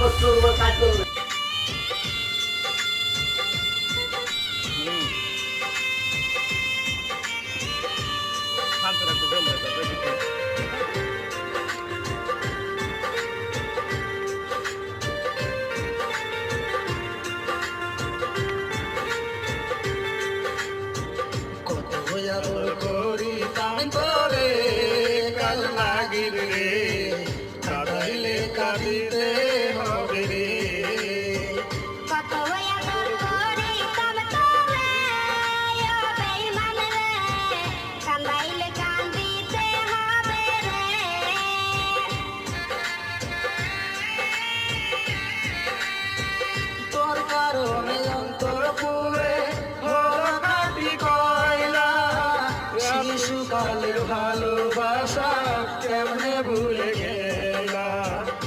বছর কাজ করবে। কত আদর করি তাম তোরে কাল লাগির রে কাঁদাইলে কাঁদিতে